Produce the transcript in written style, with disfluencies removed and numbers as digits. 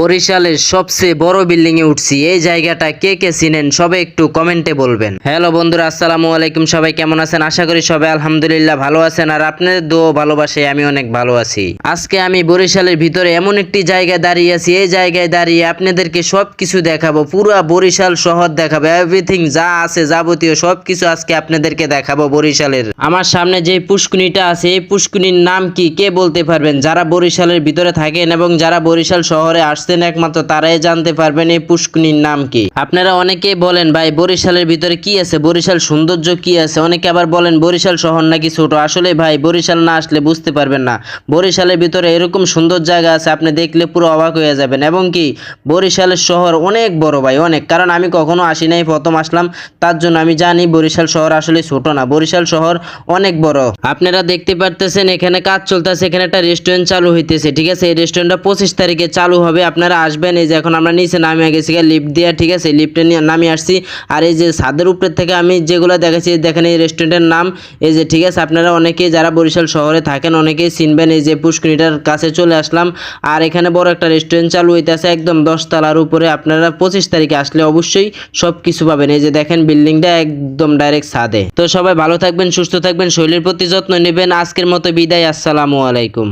বরিশালের সবচেয়ে বড় বিল্ডিং এ উঠছি। এই জায়গাটা কে কে চিনেন সবাই একটু কমেন্টে বলবেন। হ্যালো বন্ধুরা, আসসালামু আলাইকুম। সবাই কেমন আছেন? আশা করি সবাই আলহামদুলিল্লাহ ভালো আছেন, আর আপনাদের দোয়া ভালোবাসায় আমি অনেক ভালো আছি। আজকে আমি বরিশালের ভিতরে এমন একটি জায়গায় দাঁড়িয়ে আছি, এই জায়গায় দাঁড়িয়ে আপনাদেরকে সবকিছু দেখাবো, পুরা বরিশাল শহর দেখাবো, এভরিথিং যা আছে যাবতীয় সবকিছু আজকে আপনাদেরকে দেখাবো বরিশালের। আমার সামনে যে পুষ্কুনিটা আছে, এই পুষ্কুনির নাম কি কে বলতে পারবেন? যারা বরিশালের ভিতরে থাকেন এবং যারা বরিশাল শহরে আসছেন একমাত্র তারাই জানতে পারবেন এই পুষ্কুনির নাম কি। আপনারা অনেকেই বলেন ভাই বরিশালের ভিতরে কি আছে, বরিশাল সৌন্দর্য কি আছে, অনেকে আবার বলেন বরিশাল শহর নাকি ছোট। আসলে ভাই বরিশাল না আসলে বুঝতে পারবেন না, বরিশালের ভিতরে এরকম সুন্দর জায়গা আছে আপনি দেখলে পুরো অবাক হয়ে যাবেন। এবং কি বরিশালের শহর অনেক বড় ভাই, অনেক, কারণ আমি কখনো আসি নাই, প্রথম আসলাম, তার জন্য আমি জানি বরিশাল শহর আসলে ছোট না, বরিশাল শহর অনেক বড়। আপনারা দেখতে পারতেছেন এখানে কাজ চলতেছে, এখানে একটা রেস্টুরেন্ট চালু হইতেছে, ঠিক আছে। এই রেস্টুরেন্টটা 25 তারিখে চালু হবে, আপনারা আসবেন। এই যে এখন আমরা নিচে নামিয়ে গেছি লিফট দিয়ে, ঠিক আছে, লিফটে নিয়ে নামিয়ে আসছি। আর এই যে ছাদের উপর থেকে আমি যেগুলো দেখাচ্ছি, দেখেন এই রেস্টুরেন্টের নাম, এই যে, ঠিক আছে। আপনারা অনেকেই যারা বরিশাল শহরে থাকেন অনেকেই চিনবেন। এই যে পুষ্করিটার কাছে চলে আসলাম, আর এখানে বড় একটা রেস্টুরেন্ট চালু হইতেছে একদম 10 তলার উপরে। আপনারা 25 তারিখে আসলে অবশ্যই সব কিছু পাবেন। এই যে দেখেন বিল্ডিংটা একদম ডাইরেক্ট ছাদে। তো সবাই ভালো থাকবেন, সুস্থ থাকবেন, শরীরের প্রতি যত্ন নেবেন। আজকের মতো বিদায়, আসসালামু আলাইকুম।